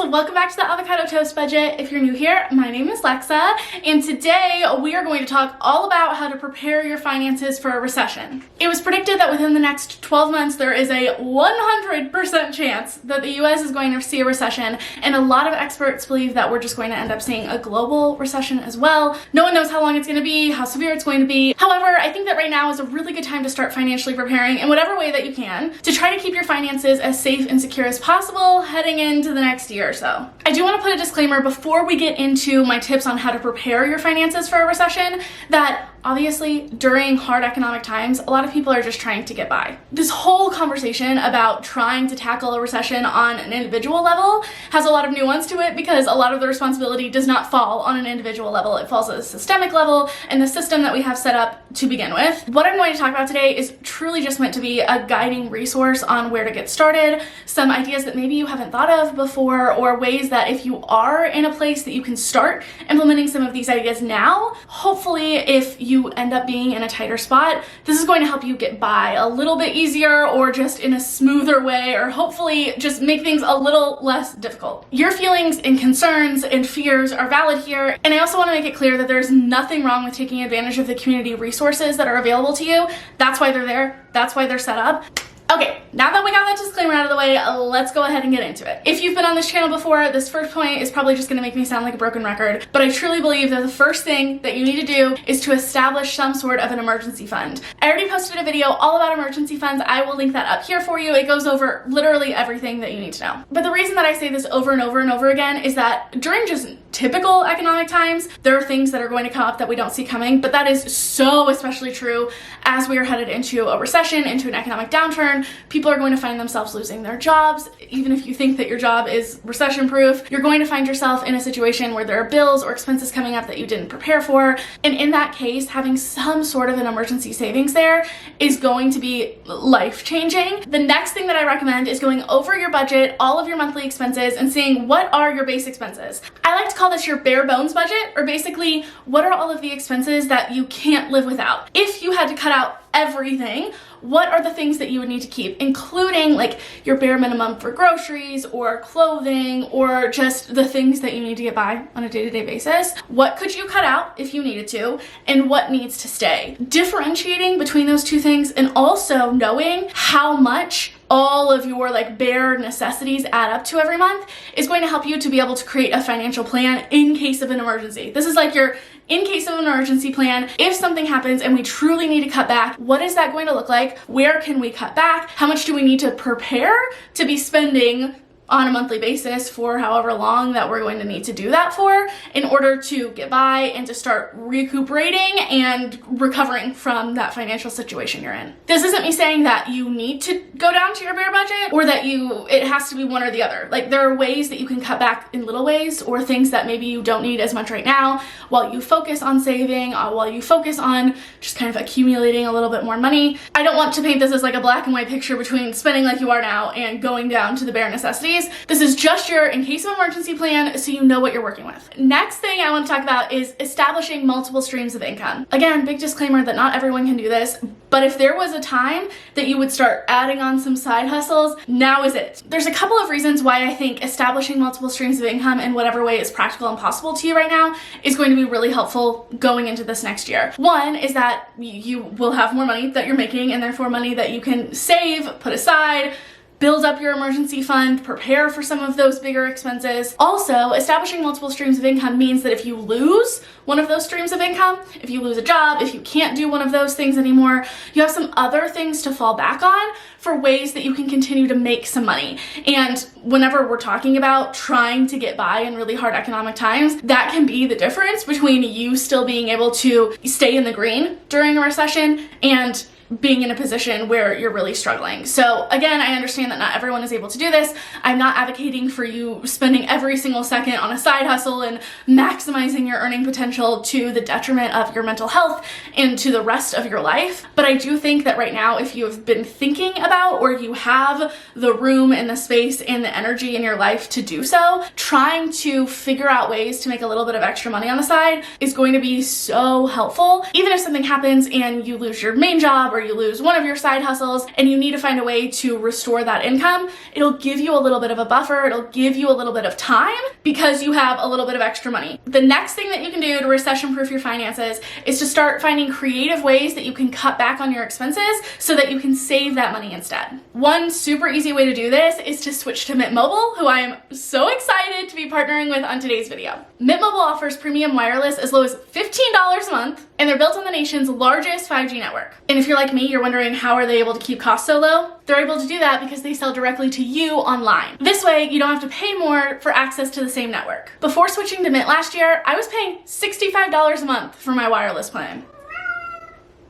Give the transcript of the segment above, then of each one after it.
welcome back to the Avocado Toast Budget. If you're new here, my name is Lexa, and today we are going to talk all about how to prepare your finances for a recession. It was predicted that within the next 12 months, there is a 100% chance that the US is going to see a recession, and a lot of experts believe that we're just going to end up seeing a global recession as well. No one knows how long it's going to be, how severe it's going to be. However, I think that right now is a really good time to start financially preparing in whatever way that you can to try to keep your finances as safe and secure as possible heading into the next year or so. I do want to put a disclaimer before we get into my tips on how to prepare your finances for a recession that obviously during hard economic times, a lot of people are just trying to get by. This whole conversation about trying to tackle a recession on an individual level has a lot of nuance to it because a lot of the responsibility does not fall on an individual level. It falls at a systemic level and the system that we have set up to begin with. What I'm going to talk about today is truly just meant to be a guiding resource on where to get started, some ideas that maybe you haven't thought of before, or ways that if you are in a place that you can start implementing some of these ideas now, hopefully if you end up being in a tighter spot, this is going to help you get by a little bit easier or just in a smoother way, or hopefully just make things a little less difficult. Your feelings and concerns and fears are valid here, and I also want to make it clear that there's nothing wrong with taking advantage of the community resources that are available to you. That's why they're there. That's why they're set up. Okay, now that we got that disclaimer out of the way, let's go ahead and get into it. If you've been on this channel before, this first point is probably just gonna make me sound like a broken record, but I truly believe that the first thing that you need to do is to establish some sort of an emergency fund. I already posted a video all about emergency funds. I will link that up here for you. It goes over literally everything that you need to know. But the reason that I say this over and over and over again is that during just typical economic times, there are things that are going to come up that we don't see coming, but that is so especially true as we are headed into a recession, into an economic downturn. People are going to find themselves losing their jobs. Even if you think that your job is recession proof, you're going to find yourself in a situation where there are bills or expenses coming up that you didn't prepare for. And in that case, having some sort of an emergency savings there is going to be life-changing. The next thing that I recommend is going over your budget, all of your monthly expenses, and seeing what are your base expenses. I like to call this your bare bones budget, or basically what are all of the expenses that you can't live without. If you had to cut out everything, what are the things that you would need to keep, including like your bare minimum for groceries or clothing or just the things that you need to get by on a day-to-day basis? What could you cut out if you needed to, and what needs to stay? Differentiating between those two things and also knowing how much all of your like bare necessities add up to every month is going to help you to be able to create a financial plan in case of an emergency. This is like your in case of an emergency plan. If something happens and we truly need to cut back, what is that going to look like? Where can we cut back? How much do we need to prepare to be spending on a monthly basis for however long that we're going to need to do that for in order to get by and to start recuperating and recovering from that financial situation you're in. This isn't me saying that you need to go down to your bare budget or that it has to be one or the other. Like, there are ways that you can cut back in little ways or things that maybe you don't need as much right now while you focus on saving, while you focus on just kind of accumulating a little bit more money. I don't want to paint this as like a black and white picture between spending like you are now and going down to the bare necessities. This is just your in case of emergency plan so you know what you're working with. Next thing I want to talk about is establishing multiple streams of income. Again, big disclaimer that not everyone can do this, but if there was a time that you would start adding on some side hustles, now is it. There's a couple of reasons why I think establishing multiple streams of income in whatever way is practical and possible to you right now is going to be really helpful going into this next year. One is that you will have more money that you're making and therefore money that you can save, put aside, build up your emergency fund, prepare for some of those bigger expenses. Also, establishing multiple streams of income means that if you lose one of those streams of income, if you lose a job, if you can't do one of those things anymore, you have some other things to fall back on for ways that you can continue to make some money. And whenever we're talking about trying to get by in really hard economic times, that can be the difference between you still being able to stay in the green during a recession and being in a position where you're really struggling. So again, I understand that not everyone is able to do this. I'm not advocating for you spending every single second on a side hustle and maximizing your earning potential to the detriment of your mental health and to the rest of your life. But I do think that right now, if you have been thinking about or you have the room and the space and the energy in your life to do so, trying to figure out ways to make a little bit of extra money on the side is going to be so helpful. Even if something happens and you lose your main job or you lose one of your side hustles and you need to find a way to restore that income, it'll give you a little bit of a buffer. It'll give you a little bit of time because you have a little bit of extra money. The next thing that you can do to recession-proof your finances is to start finding creative ways that you can cut back on your expenses so that you can save that money instead. One super easy way to do this is to switch to Mint Mobile, who I am so excited to be partnering with on today's video. Mint Mobile offers premium wireless as low as $15 a month, and they're built on the nation's largest 5G network. And if you're like me, you're wondering how are they able to keep costs so low? They're able to do that because they sell directly to you online. This way, you don't have to pay more for access to the same network. Before switching to Mint last year, I was paying $65 a month for my wireless plan.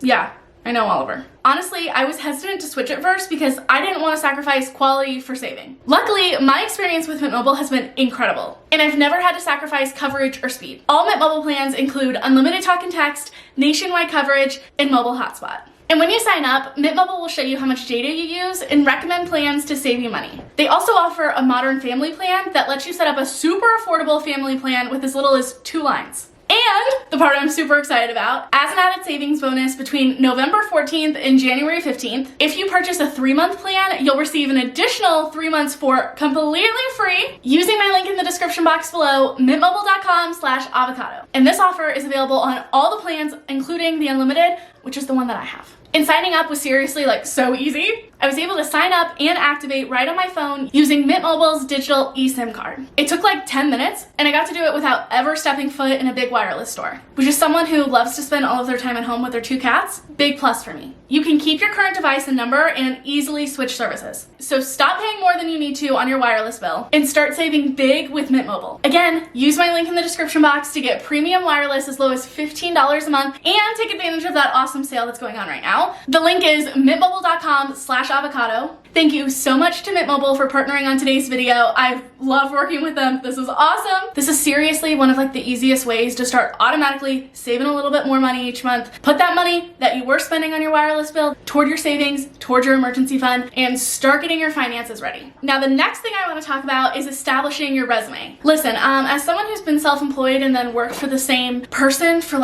Yeah, I know, Oliver. Honestly, I was hesitant to switch at first because I didn't want to sacrifice quality for saving. Luckily, my experience with Mint Mobile has been incredible, and I've never had to sacrifice coverage or speed. All Mint Mobile plans include unlimited talk and text, nationwide coverage, and mobile hotspot. And when you sign up, Mint Mobile will show you how much data you use and recommend plans to save you money. They also offer a modern family plan that lets you set up a super affordable family plan with as little as 2 lines. And the part I'm super excited about, as an added savings bonus between November 14th and January 15th, if you purchase a 3-month plan, you'll receive an additional 3 months for completely free using my link in the description box below, mintmobile.com/avocado. And this offer is available on all the plans, including the unlimited, which is the one that I have. And signing up was seriously so easy. I was able to sign up and activate right on my phone using Mint Mobile's digital eSIM card. It took 10 minutes, and I got to do it without ever stepping foot in a big wireless store. Which is someone who loves to spend all of their time at home with their 2 cats, big plus for me. You can keep your current device and number and easily switch services. So stop paying more than you need to on your wireless bill and start saving big with Mint Mobile. Again, use my link in the description box to get premium wireless as low as $15 a month and take advantage of that awesome sale that's going on right now. The link is mintmobile.com/avocado. Thank you so much to Mint Mobile for partnering on today's video. I've loved working with them. This is awesome. This is seriously one of the easiest ways to start automatically saving a little bit more money each month. Put that money that you were spending on your wireless bill toward your savings, toward your emergency fund, and start getting your finances ready. Now, the next thing I want to talk about is establishing your resume. Listen, as someone who's been self-employed and then worked for the same person for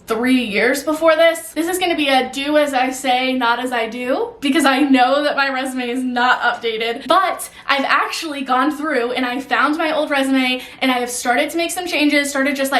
3 years before this is going to be a do as I say, not as I do, because I know that my resume is not updated, but I've actually gone through and I found my old resume and I have started to make some changes, started just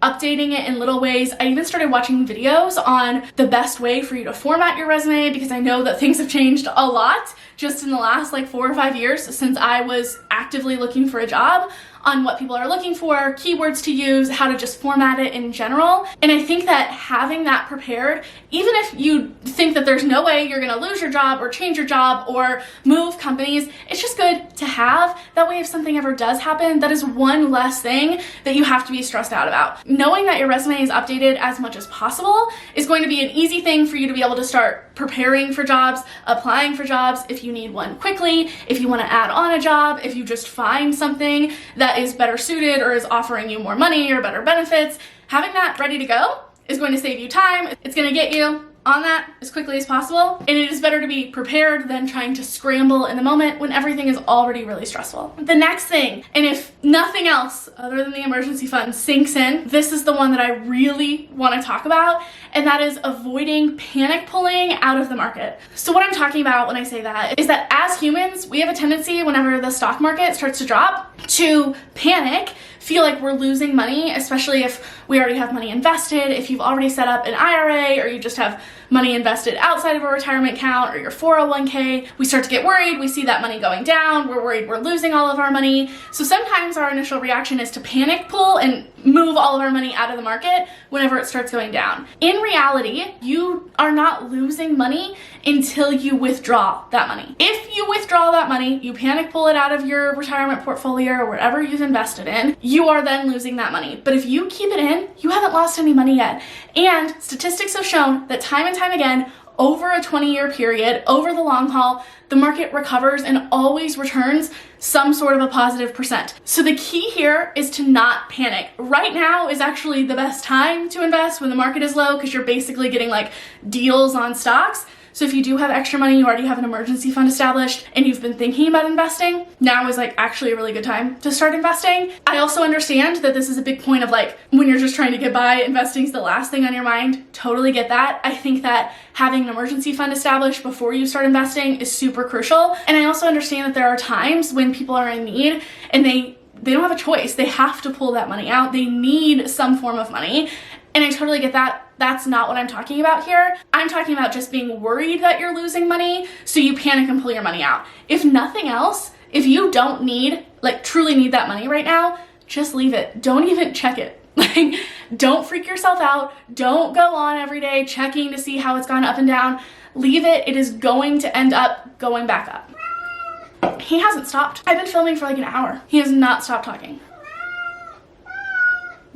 updating it in little ways. I even started watching videos on the best way for you to format your resume because I know that things have changed a lot just in the last 4 or 5 years since I was actively looking for a job, on what people are looking for, keywords to use, how to just format it in general. And I think that having that prepared, even if you think that there's no way you're gonna lose your job or change your job or move companies, it's just good to have. That way if something ever does happen, that is one less thing that you have to be stressed out about. Knowing that your resume is updated as much as possible is going to be an easy thing for you to be able to start preparing for jobs, applying for jobs if you need one quickly, if you wanna add on a job, if you just find something that is better suited or is offering you more money or better benefits. Having that ready to go is going to save you time. It's going to get you on that as quickly as possible. And it is better to be prepared than trying to scramble in the moment when everything is already really stressful. The next thing, and if nothing else other than the emergency fund sinks in, this is the one that I really want to talk about, and that is avoiding panic pulling out of the market. So what I'm talking about when I say that is that as humans, we have a tendency whenever the stock market starts to drop to panic, feel like we're losing money, especially if we already have money invested, if you've already set up an IRA or you just have money invested outside of a retirement account or your 401k. We start to get worried. We see that money going down. We're worried we're losing all of our money. So sometimes our initial reaction is to panic pull and move all of our money out of the market whenever it starts going down. In reality, you are not losing money until you withdraw that money. If you withdraw that money, you panic pull it out of your retirement portfolio or whatever you've invested in, you are then losing that money. But if you keep it in, you haven't lost any money yet. And statistics have shown that time and time again, over a 20-year period, over the long haul, the market recovers and always returns some sort of a positive percent. So the key here is to not panic. Right now is actually the best time to invest when the market is low because you're basically getting deals on stocks. So if you do have extra money, you already have an emergency fund established, and you've been thinking about investing, now is like actually a really good time to start investing. I also understand that this is a big point of like when you're just trying to get by, investing is the last thing on your mind. Totally get that. I think that having an emergency fund established before you start investing is super crucial. And I also understand that there are times when people are in need and they don't have a choice. They have to pull that money out. They need some form of money. And I totally get that. That's not what I'm talking about here. I'm talking about just being worried that you're losing money, so you panic and pull your money out. If nothing else, if you don't need, like truly need that money right now, just leave it. Don't even check it. Like, don't freak yourself out. Don't go on every day checking to see how it's gone up and down. Leave it. It is going to end up going back up. He hasn't stopped. I've been filming for like an hour. He has not stopped talking.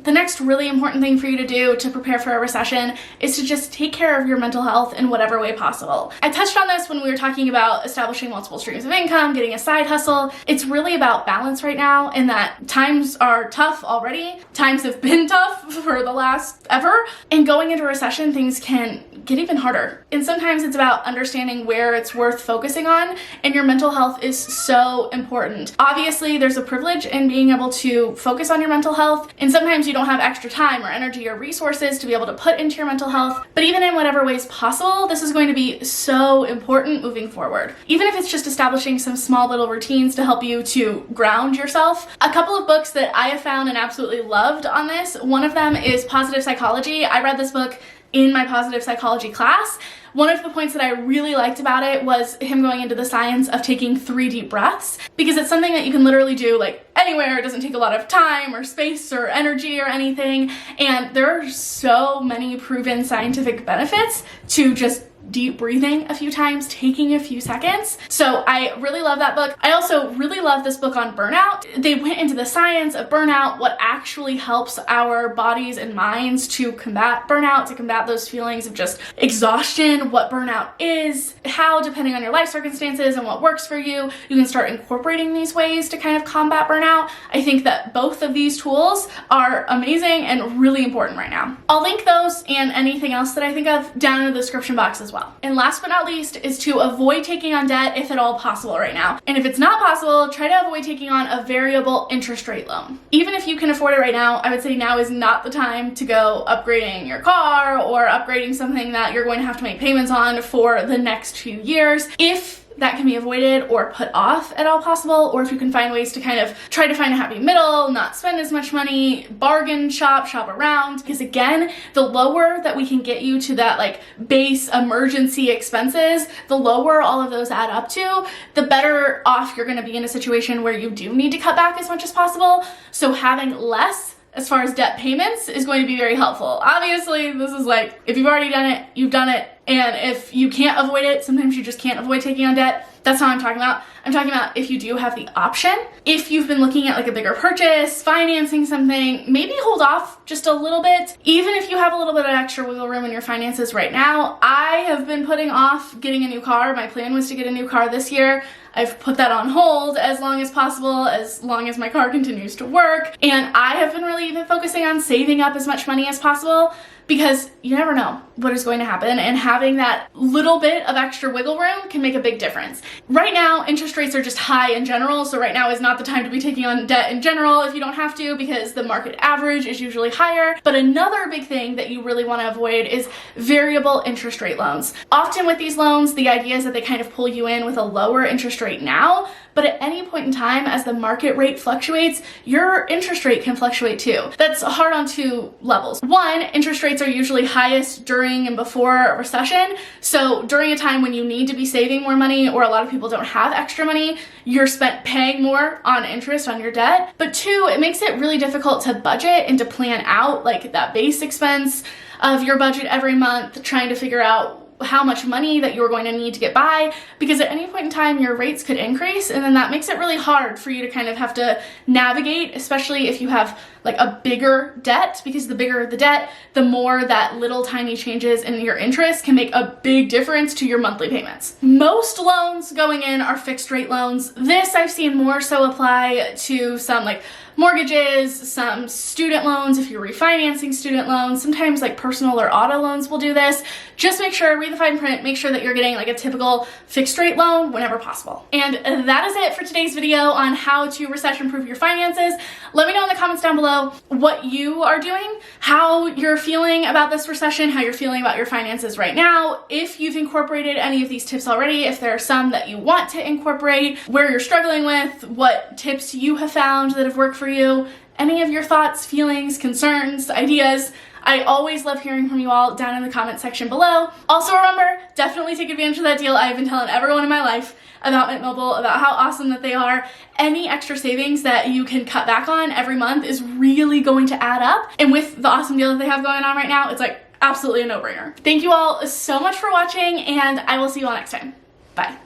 The next really important thing for you to do to prepare for a recession is to just take care of your mental health in whatever way possible. I touched on this when we were talking about establishing multiple streams of income, getting a side hustle. It's really about balance right now, in that times are tough already. Times have been tough for the last ever. And going into recession, things can get even harder. And sometimes it's about understanding where it's worth focusing on, and your mental health is so important. Obviously, there's a privilege in being able to focus on your mental health, and sometimes you don't have extra time or energy or resources to be able to put into your mental health. But even in whatever ways possible, this is going to be so important moving forward. Even if it's just establishing some small little routines to help you to ground yourself. A couple of books that I have found and absolutely loved on this, one of them is Positive Psychology. I read this book in my positive psychology class. One of the points that I really liked about it was him going into the science of taking 3 deep breaths, because it's something that you can literally do like anywhere. It doesn't take a lot of time or space or energy or anything. And there are so many proven scientific benefits to just deep breathing a few times, taking a few seconds. So I really love that book. I also really love this book on burnout. They went into the science of burnout, what actually helps our bodies and minds to combat burnout, to combat those feelings of just exhaustion, what burnout is, how, depending on your life circumstances and what works for you, you can start incorporating these ways to kind of combat burnout. I think that both of these tools are amazing and really important right now. I'll link those and anything else that I think of down in the description box as well. And last but not least is to avoid taking on debt if at all possible right now. And if it's not possible, try to avoid taking on a variable interest rate loan. Even if you can afford it right now, I would say now is not the time to go upgrading your car or upgrading something that you're going to have to make payments on for the next few years. If that can be avoided or put off at all possible, or if you can find ways to kind of try to find a happy middle, not spend as much money, bargain shop around, because again, the lower that we can get you to that like base emergency expenses, the lower all of those add up to, the better off you're going to be in a situation where you do need to cut back as much as possible. So having less as far as debt payments is going to be very helpful. Obviously, this is like, if you've already done it, you've done it. And if you can't avoid it, sometimes you just can't avoid taking on debt. That's not what I'm talking about. I'm talking about if you do have the option, if you've been looking at like a bigger purchase, financing something, maybe hold off just a little bit. Even if you have a little bit of extra wiggle room in your finances right now. I have been putting off getting a new car. My plan was to get a new car this year. I've put that on hold as long as possible, as long as my car continues to work. And I have been really even focusing on saving up as much money as possible, because you never know what is going to happen, and having that little bit of extra wiggle room can make a big difference. Right now, interest rates are just high in general, so right now is not the time to be taking on debt in general if you don't have to, because the market average is usually higher. But another big thing that you really want to avoid is variable interest rate loans. Often with these loans, the idea is that they kind of pull you in with a lower interest rate now, but at any point in time, as the market rate fluctuates, your interest rate can fluctuate too. That's hard on 2 levels. One, interest rates are usually highest during and before a recession. So during a time when you need to be saving more money, or a lot of people don't have extra money, you're paying more on interest on your debt. But 2, it makes it really difficult to budget and to plan out like that base expense of your budget every month, trying to figure out how much money that you're going to need to get by, because at any point in time your rates could increase, and then that makes it really hard for you to kind of have to navigate, especially if you have like a bigger debt, because the bigger the debt, the more that little tiny changes in your interest can make a big difference to your monthly payments. Most loans going in are fixed rate loans. This I've seen more so apply to some like mortgages, some student loans if you're refinancing student loans. Sometimes like personal or auto loans will do this. Just make sure, read the fine print, make sure that you're getting like a typical fixed rate loan whenever possible. And that is it for today's video on how to recession-proof your finances. Let me know in the comments down below what you are doing, how you're feeling about this recession, how you're feeling about your finances right now, if you've incorporated any of these tips already, if there are some that you want to incorporate, where you're struggling with, what tips you have found that have worked for you, any of your thoughts, feelings, concerns, ideas. I always love hearing from you all down in the comment section below. Also remember, definitely take advantage of that deal I've been telling everyone in my life about Mint Mobile, about how awesome that they are. Any extra savings that you can cut back on every month is really going to add up. And with the awesome deal that they have going on right now, it's like absolutely a no-brainer. Thank you all so much for watching, and I will see you all next time. Bye.